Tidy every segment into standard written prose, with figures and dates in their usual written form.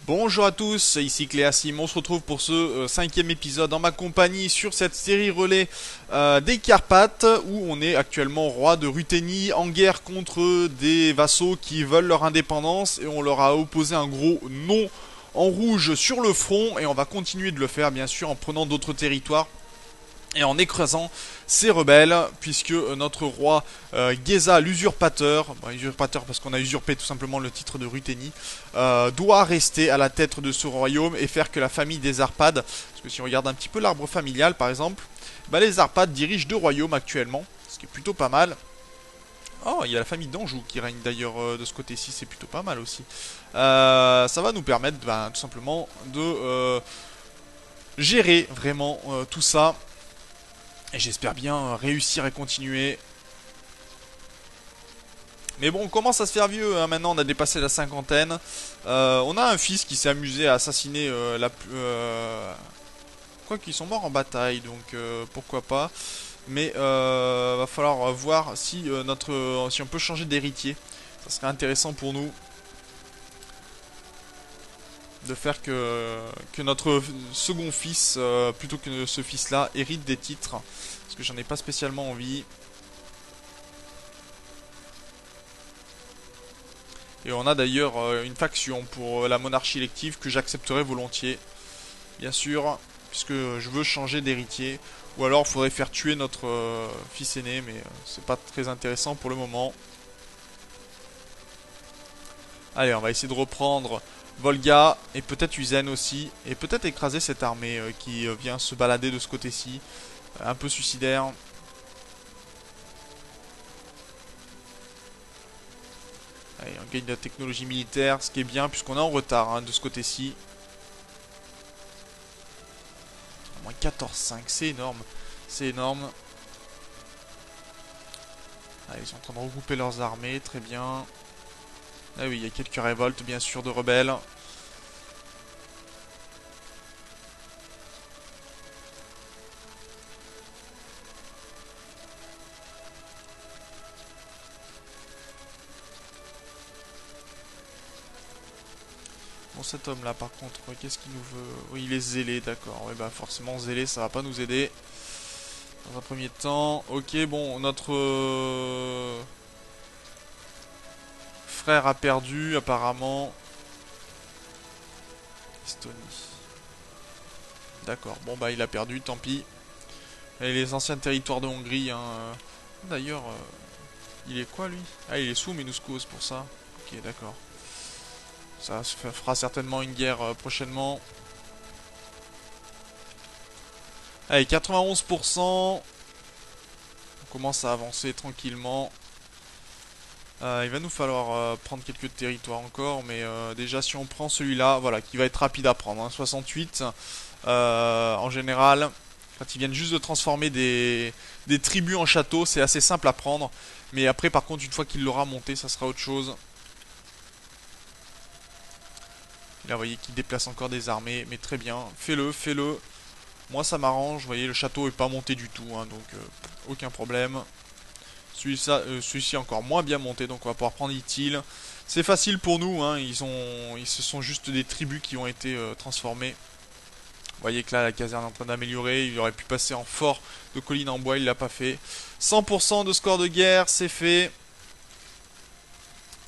Bonjour à tous, ici Cléasim, on se retrouve pour ce cinquième épisode en ma compagnie sur cette série relais des Carpates où on est actuellement roi de Ruthénie en guerre contre des vassaux qui veulent leur indépendance et on leur a opposé un gros non en rouge sur le front et on va continuer de le faire bien sûr en prenant d'autres territoires et en écrasant ces rebelles, puisque notre roi Geza l'usurpateur, usurpateur parce qu'on a usurpé tout simplement le titre de Ruthénie, doit rester à la tête de ce royaume et faire que la famille des Arpades, parce que si on regarde un petit peu l'arbre familial par exemple, bah, les Arpades dirigent deux royaumes actuellement, ce qui est plutôt pas mal. Oh, il y a la famille d'Anjou qui règne d'ailleurs de ce côté-ci, c'est plutôt pas mal aussi. Ça va nous permettre tout simplement de gérer vraiment tout ça. Et j'espère bien réussir et continuer. Mais bon, on commence à se faire vieux, hein. Maintenant on a dépassé la cinquantaine. On a un fils qui s'est amusé à assassiner quoi qu'ils sont morts en bataille, donc pourquoi pas. Mais va falloir voir si, si on peut changer d'héritier. Ça serait intéressant pour nous de faire que notre second fils, plutôt que ce fils-là, hérite des titres. Parce que j'en ai pas spécialement envie. Et on a d'ailleurs une faction pour la monarchie élective que j'accepterai volontiers, bien sûr, puisque je veux changer d'héritier. Ou alors il faudrait faire tuer notre fils aîné, mais c'est pas très intéressant pour le moment. Allez, on va essayer de reprendre Volga et peut-être Uzen aussi, et peut-être écraser cette armée qui vient se balader de ce côté-ci, un peu suicidaire. Allez, on gagne de la technologie militaire, ce qui est bien puisqu'on est en retard hein, de ce côté-ci. Moins 14,5, c'est énorme. C'est énorme. Ah, ils sont en train de regrouper leurs armées, très bien. Ah oui, il y a quelques révoltes, bien sûr, de rebelles. Bon, cet homme-là, par contre, qu'est-ce qu'il nous veut? Oui, il est zélé, d'accord. Oui, bah forcément, zélé, ça va pas nous aider. Dans un premier temps. Ok, bon, notre frère a perdu, apparemment. Estonie. D'accord, bon, bah, il a perdu, tant pis. Et les anciens territoires de Hongrie, hein. D'ailleurs, il est quoi, lui? Ah, il est sous Minuscos pour ça. Ok, d'accord. Ça se fera certainement une guerre prochainement. Allez, 91%. On commence à avancer tranquillement. Il va nous falloir prendre quelques territoires encore, mais déjà si on prend celui-là, voilà, qui va être rapide à prendre, hein, 68, en général, quand ils viennent juste de transformer des tribus en châteaux, c'est assez simple à prendre, mais après par contre une fois qu'il l'aura monté, ça sera autre chose. Là vous voyez qu'il déplace encore des armées, mais très bien, fais-le, fais-le. Moi ça m'arrange, vous voyez le château est pas monté du tout, hein, donc aucun problème. Celui-ci encore moins bien monté, donc on va pouvoir prendre Itil. C'est facile pour nous, hein, ce sont juste des tribus qui ont été transformées. Vous voyez que là la caserne est en train d'améliorer, il aurait pu passer en fort de colline en bois, il l'a pas fait. 100% de score de guerre, c'est fait.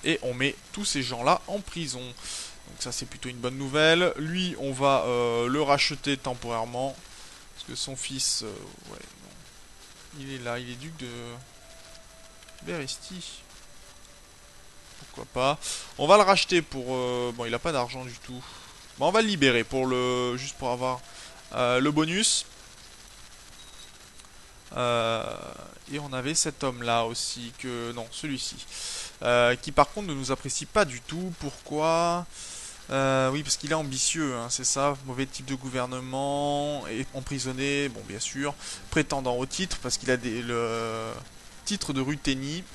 Et on met tous ces gens-là en prison. Donc ça c'est plutôt une bonne nouvelle. Lui, on va le racheter temporairement. Parce que son fils, ouais, non. Il est là, il est duc de Beresti. Pourquoi pas. On va le racheter pour... bon, il a pas d'argent du tout. Bon, on va le libérer pour le... juste pour avoir le bonus. Euh, et on avait cet homme-là aussi, que... Non, celui-ci. Qui par contre ne nous apprécie pas du tout. Pourquoi oui, parce qu'il est ambitieux, hein, c'est ça. Mauvais type de gouvernement. Et emprisonné, bon, bien sûr. Prétendant au titre, parce qu'il a le titre de Ruthénie.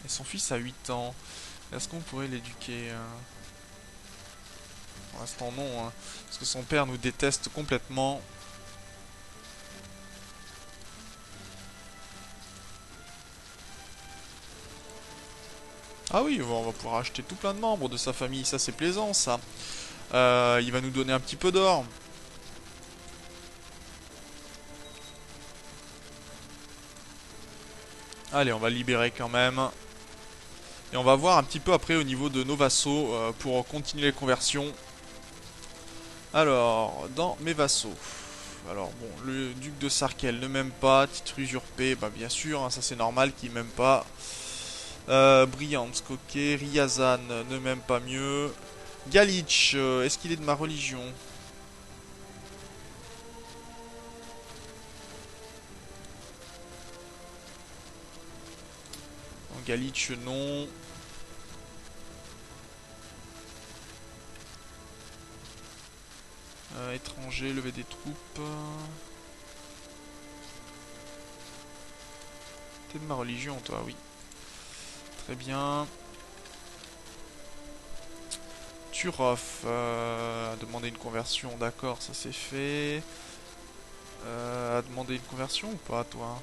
Et son fils a 8 ans. Est-ce qu'on pourrait l'éduquer Pour l'instant non, hein, parce que son père nous déteste complètement. Ah oui, on va pouvoir acheter tout plein de membres de sa famille, ça c'est plaisant ça. Il va nous donner un petit peu d'or. Allez, on va libérer quand même. Et on va voir un petit peu après au niveau de nos vassaux pour continuer les conversions. Alors, dans mes vassaux. Alors bon, le duc de Sarkel ne m'aime pas. Titre usurpé, bah bien sûr, hein, ça c'est normal qu'il m'aime pas. Briansk, ok. Ryazan ne m'aime pas mieux. Galich, est-ce qu'il est de ma religion? Galich, non. Étranger, lever des troupes. T'es de ma religion, toi, oui. Très bien. Turov a demandé une conversion, d'accord, ça c'est fait. A demandé une conversion ou pas, toi?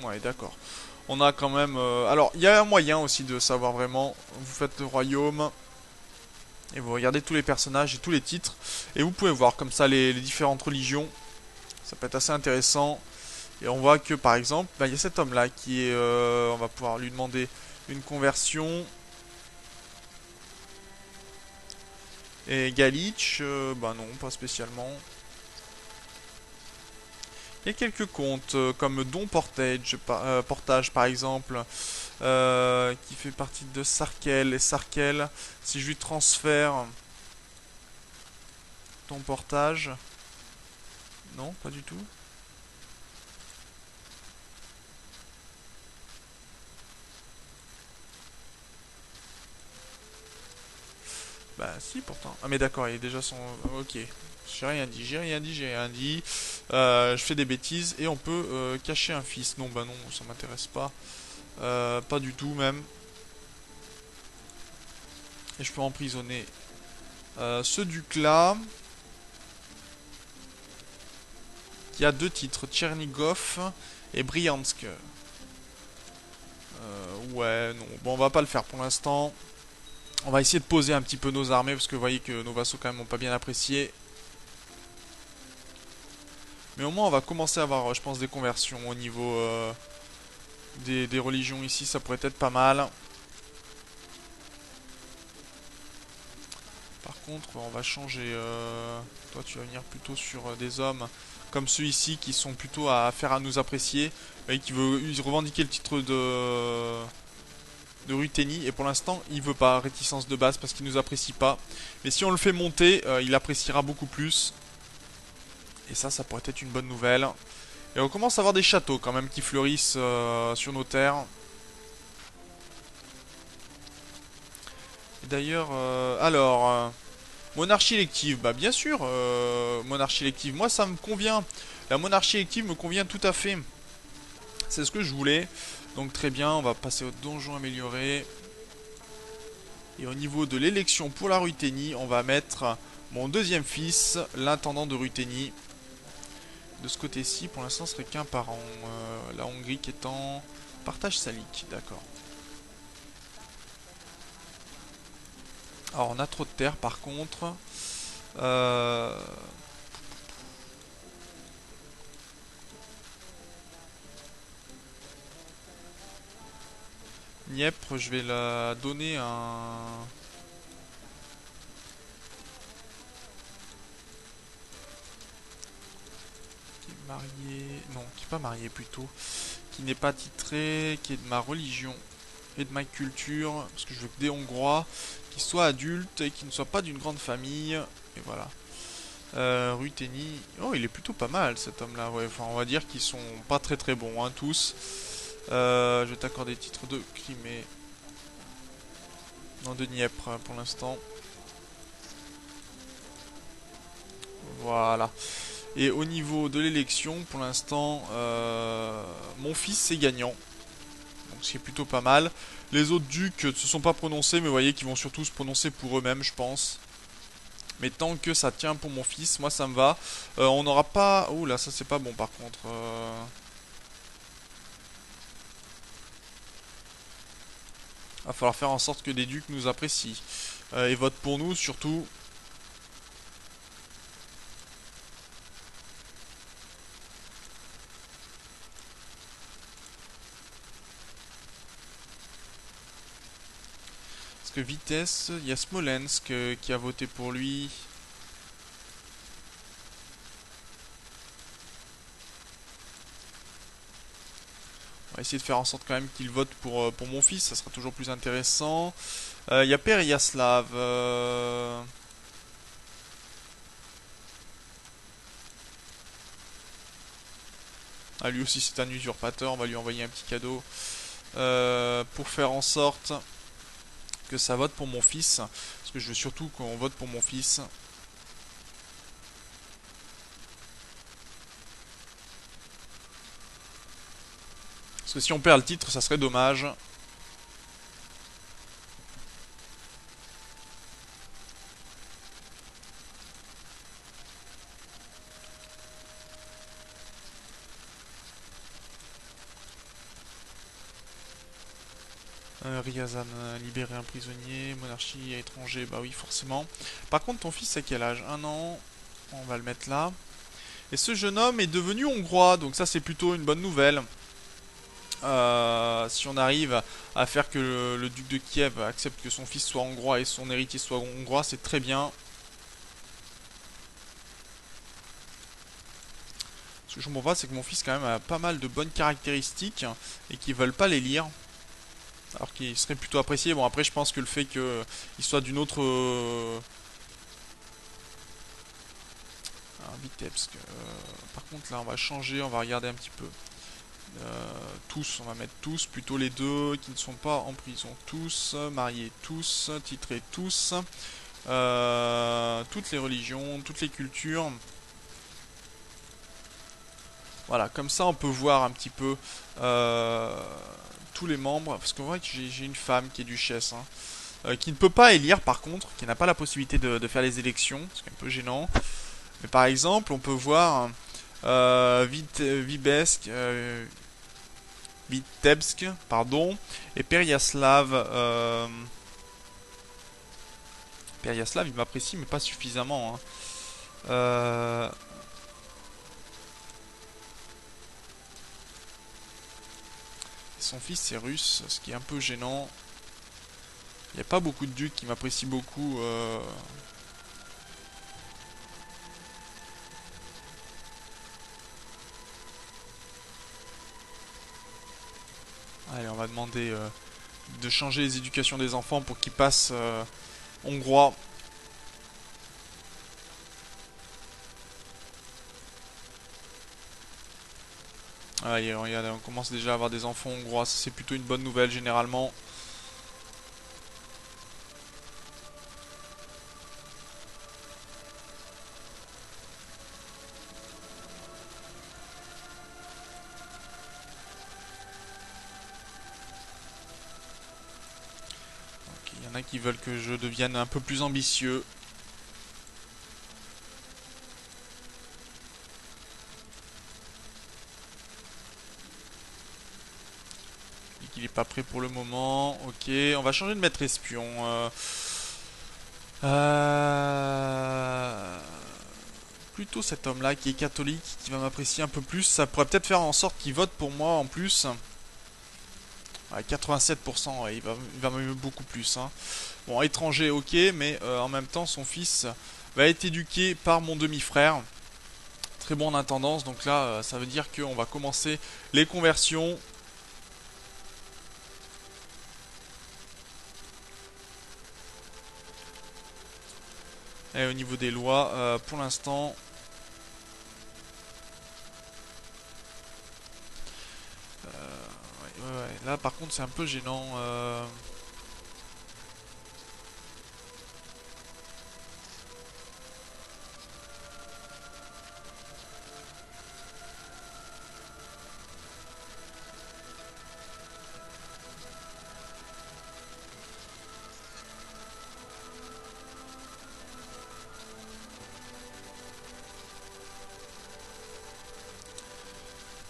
Ouais, d'accord. On a quand même... Alors, il y a un moyen aussi de savoir vraiment. Vous faites le royaume. Et vous regardez tous les personnages et tous les titres. Et vous pouvez voir comme ça les différentes religions. Ça peut être assez intéressant. Et on voit que par exemple, bah, il y a cet homme-là qui est... on va pouvoir lui demander une conversion. Et Galich, bah non, pas spécialement. Il y a quelques comptes comme Don Portage par exemple, qui fait partie de Sarkel. Et Sarkel, si je lui transfère Don Portage, non, pas du tout. Bah si pourtant. Ah mais d'accord, il est déjà son... Ok. J'ai rien dit, j'ai rien dit, j'ai rien dit. Je fais des bêtises et on peut cacher un fils. Non, bah non, ça m'intéresse pas. Pas du tout même. Et je peux emprisonner ce duc-là. Qui a deux titres, Tchernigov et Briansk. Ouais, non. Bon, on va pas le faire pour l'instant. On va essayer de poser un petit peu nos armées parce que vous voyez que nos vassaux quand même n'ont pas bien apprécié. Mais au moins on va commencer à avoir, je pense, des conversions au niveau des religions ici. Ça pourrait être pas mal. Par contre, on va changer. Toi, tu vas venir plutôt sur des hommes comme ceux ici qui sont plutôt à faire à nous apprécier. Et qui veut revendiquer le titre de Ruthénie. Et pour l'instant, il veut pas. Réticence de base parce qu'il nous apprécie pas. Mais si on le fait monter, il appréciera beaucoup plus. Et ça pourrait être une bonne nouvelle. Et on commence à avoir des châteaux quand même qui fleurissent sur nos terres. D'ailleurs, monarchie élective, bah bien sûr, monarchie élective, moi ça me convient. La monarchie élective me convient tout à fait. C'est ce que je voulais. Donc très bien, on va passer au donjon amélioré. Et au niveau de l'élection pour la Ruthénie, on va mettre mon deuxième fils, l'intendant de Ruthénie. De ce côté-ci, pour l'instant, ce serait qu'un par an. La Hongrie qui est en partage salique, d'accord. Alors on a trop de terre par contre. Euh... Dniepr, je vais la donner un... Qui est marié... Non, qui n'est pas marié plutôt. Qui n'est pas titré, qui est de ma religion et de ma culture. Parce que je veux que des Hongrois qui soient adultes et qui ne soient pas d'une grande famille. Et voilà. Ruthénie. Oh, il est plutôt pas mal cet homme-là. Ouais, enfin, on va dire qu'ils sont pas très très bons, hein, tous. Je vais t'accorder titre de Crimée. Non, de Dniepr pour l'instant. Voilà. Et au niveau de l'élection, pour l'instant, mon fils c'est gagnant. Donc c'est plutôt pas mal. Les autres ducs ne se sont pas prononcés, mais vous voyez qu'ils vont surtout se prononcer pour eux-mêmes, je pense. Mais tant que ça tient pour mon fils, moi ça me va. On n'aura pas... Ouh là, ça c'est pas bon par contre. Va falloir faire en sorte que des ducs nous apprécient. Et votent pour nous, surtout. Parce que vitesse, il y a Smolensk qui a voté pour lui. On va essayer de faire en sorte quand même qu'il vote pour mon fils, ça sera toujours plus intéressant. Il y a Periaslav. Ah, lui aussi c'est un usurpateur, on va lui envoyer un petit cadeau. Pour faire en sorte que ça vote pour mon fils. Parce que je veux surtout qu'on vote pour mon fils. Parce que si on perd le titre, ça serait dommage. Ryazan, libérer un prisonnier, monarchie à étranger, bah oui, forcément. Par contre, ton fils a quel âge? 1 an, on va le mettre là. Et ce jeune homme est devenu hongrois, donc ça c'est plutôt une bonne nouvelle. Si on arrive à faire que le duc de Kiev accepte que son fils soit hongrois et son héritier soit hongrois, c'est très bien. Ce que je comprends pas, c'est que mon fils quand même a pas mal de bonnes caractéristiques et qu'ils veulent pas les lire. Alors qu'il serait plutôt apprécié. Bon, après, je pense que le fait qu'il soit d'une autre. Vitebsk. Par contre, là, on va changer, on va regarder un petit peu. Tous, on va mettre tous, plutôt les deux qui ne sont pas en prison. Tous, mariés tous, titrés tous. Toutes les religions, toutes les cultures. Voilà, comme ça, on peut voir un petit peu tous les membres. Parce qu'on voit que j'ai une femme qui est duchesse. Hein. Qui ne peut pas élire par contre, qui n'a pas la possibilité de faire les élections, c'est un peu gênant. Mais par exemple, on peut voir Vitebsk, pardon, et Periaslav. Periaslav, il m'apprécie, mais pas suffisamment. Hein. Euh, Son fils c'est russe, ce qui est un peu gênant. Il n'y a pas beaucoup de ducs qui m'apprécient beaucoup. Allez, on va demander de changer les éducations des enfants pour qu'ils passent hongrois. Allez, regarde, on commence déjà à avoir des enfants hongrois, ça c'est plutôt une bonne nouvelle généralement. Il y en a qui veulent que je devienne un peu plus ambitieux. Et qu'il n'est pas prêt pour le moment. Ok, on va changer de maître espion. Plutôt cet homme-là qui est catholique, qui va m'apprécier un peu plus. Ça pourrait peut-être faire en sorte qu'il vote pour moi en plus. Ouais, 87%, ouais, il va m'aimer beaucoup plus. Hein. Bon, étranger, ok, mais en même temps, son fils va être éduqué par mon demi-frère. Très bon en intendance, donc là, ça veut dire qu'on va commencer les conversions. Et au niveau des lois, pour l'instant, ouais, là par contre c'est un peu gênant.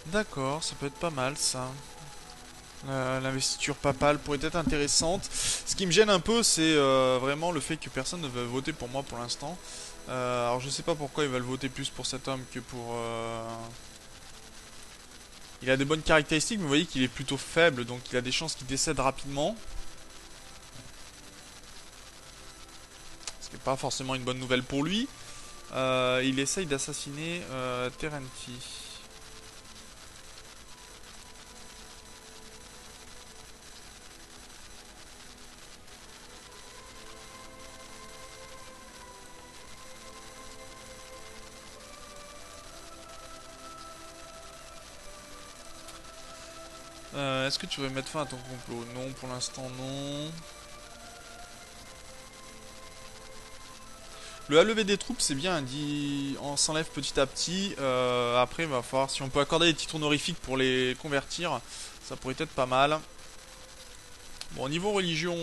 D'accord, ça peut être pas mal ça. L'investiture papale pourrait être intéressante. Ce qui me gêne un peu, c'est vraiment le fait que personne ne veut voter pour moi pour l'instant. Alors je sais pas pourquoi ils veulent voter plus pour cet homme que pour... Il a des bonnes caractéristiques, mais vous voyez qu'il est plutôt faible, donc il a des chances qu'il décède rapidement. Ce qui n'est pas forcément une bonne nouvelle pour lui. Il essaye d'assassiner Terenti. Est-ce que tu veux mettre fin à ton complot? Non, pour l'instant non. Le lever des troupes, c'est bien, on s'enlève petit à petit. Après, il va falloir, si on peut accorder des titres honorifiques pour les convertir, ça pourrait être pas mal. Bon, au niveau religion,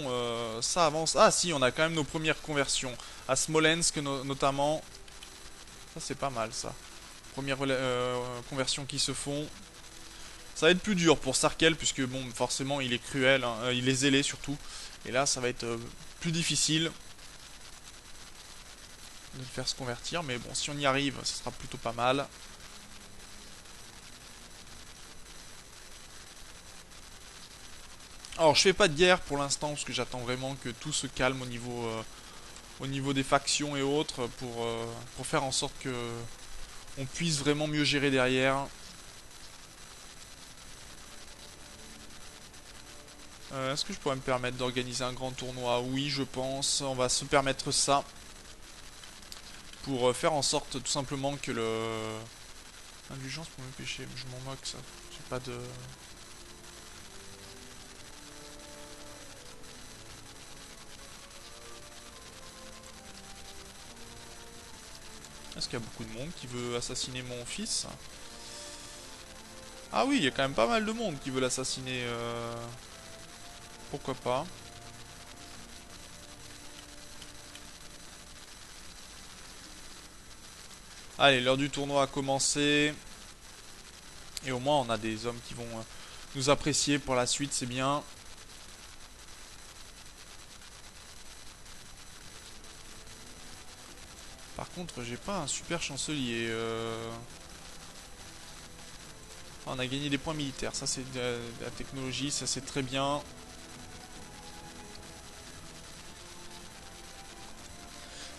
ça avance. Ah si, on a quand même nos premières conversions. À Smolensk notamment. Ça, c'est pas mal, ça. Premières conversions qui se font. Ça va être plus dur pour Sarkel, puisque bon, forcément, il est cruel, hein, il est zélé surtout. Et là, ça va être plus difficile de le faire se convertir, mais bon, si on y arrive, ça sera plutôt pas mal. Alors, je fais pas de guerre pour l'instant, parce que j'attends vraiment que tout se calme au niveau des factions et autres, pour faire en sorte que on puisse vraiment mieux gérer derrière. Est-ce que je pourrais me permettre d'organiser un grand tournoi? Oui, je pense. On va se permettre ça. Pour faire en sorte tout simplement que le... Indulgence pour mes péchés, je m'en moque ça. J'ai pas de... Est-ce qu'il y a beaucoup de monde qui veut assassiner mon fils? Ah oui, il y a quand même pas mal de monde qui veut l'assassiner. Pourquoi pas? Allez, l'heure du tournoi a commencé. Et au moins, on a des hommes qui vont nous apprécier pour la suite, c'est bien. Par contre, j'ai pas un super chancelier. On a gagné des points militaires, ça c'est de la technologie, ça c'est très bien.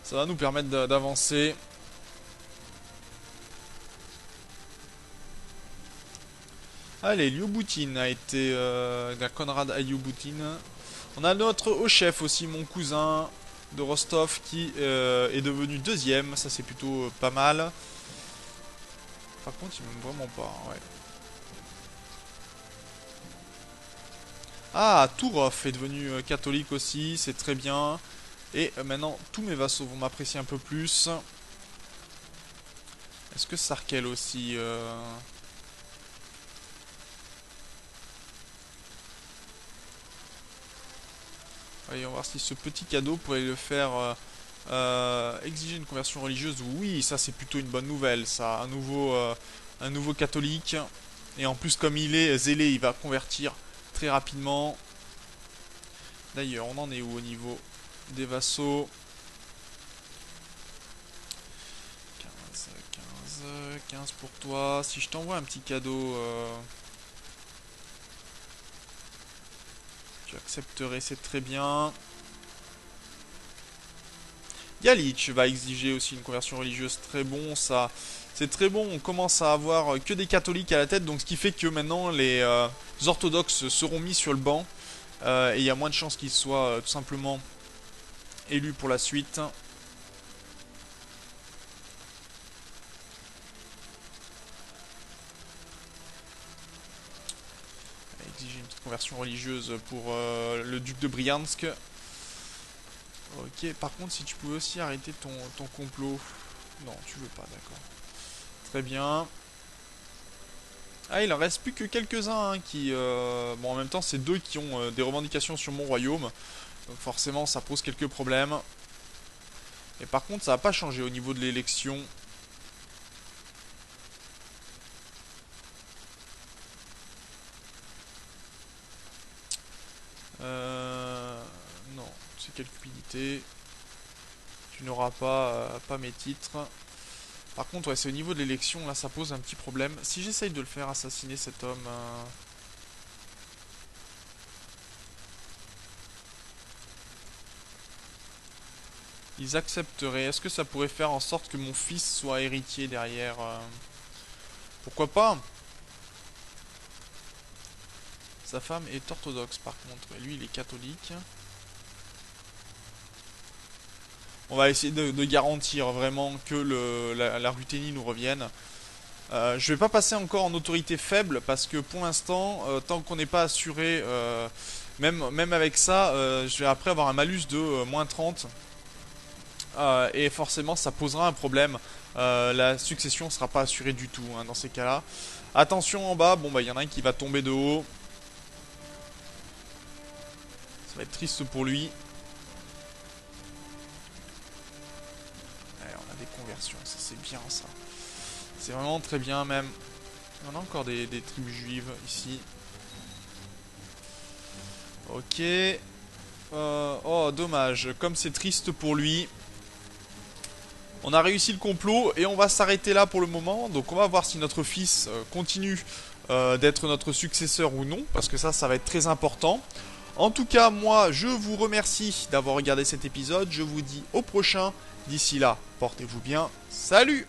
Ça va nous permettre d'avancer. Allez, Lyubutin a été... Konrad Ayubutin. On a notre haut chef aussi, mon cousin de Rostov, qui est devenu deuxième. Ça c'est plutôt pas mal. Par contre, il m'aime vraiment pas, ouais. Ah, Tourov est devenu catholique aussi, c'est très bien. Et maintenant, tous mes vassaux vont m'apprécier un peu plus. Est-ce que Sarkel aussi Voyons voir si ce petit cadeau pourrait le faire exiger une conversion religieuse. Oui, ça c'est plutôt une bonne nouvelle, ça. Un nouveau catholique. Et en plus, comme il est zélé, il va convertir très rapidement. D'ailleurs, on en est où au niveau des vassaux? 15 pour toi. Si je t'envoie un petit cadeau, tu accepterais, c'est très bien. Yalitch va exiger aussi une conversion religieuse, très bon, ça. C'est très bon, on commence à avoir que des catholiques à la tête, donc ce qui fait que maintenant les orthodoxes seront mis sur le banc. Et il y a moins de chances qu'ils soient tout simplement élus pour la suite. Exiger une petite conversion religieuse pour le duc de Briansk. Ok, par contre, si tu pouvais aussi arrêter ton complot. Non, tu veux pas, d'accord. Très bien. Ah, il en reste plus que quelques-uns hein, qui... Bon, en même temps, c'est deux qui ont des revendications sur mon royaume. Donc forcément, ça pose quelques problèmes. Et par contre, ça n'a pas changé au niveau de l'élection. quelle cupidité. Tu n'auras pas, pas mes titres. Par contre, ouais, c'est au niveau de l'élection, là, ça pose un petit problème. Si j'essaye de le faire assassiner cet homme... Ils accepteraient. Est-ce que ça pourrait faire en sorte que mon fils soit héritier derrière Pourquoi pas? Sa femme est orthodoxe par contre. Et lui, il est catholique. On va essayer de garantir vraiment que la Ruthénie nous revienne. Je vais pas passer encore en autorité faible parce que pour l'instant, tant qu'on n'est pas assuré, même avec ça, je vais après avoir un malus de moins 30. Et forcément, ça posera un problème. La succession sera pas assurée du tout hein, dans ces cas-là. Attention en bas, bon bah il y en a un qui va tomber de haut. Ça va être triste pour lui. Allez, on a des conversions, ça c'est bien ça. C'est vraiment très bien même. On a encore des tribus juives ici. Ok. Oh, dommage. Comme c'est triste pour lui. On a réussi le complot et on va s'arrêter là pour le moment. Donc on va voir si notre fils continue d'être notre successeur ou non. Parce que ça va être très important. En tout cas, moi, je vous remercie d'avoir regardé cet épisode. Je vous dis au prochain. D'ici là, portez-vous bien. Salut!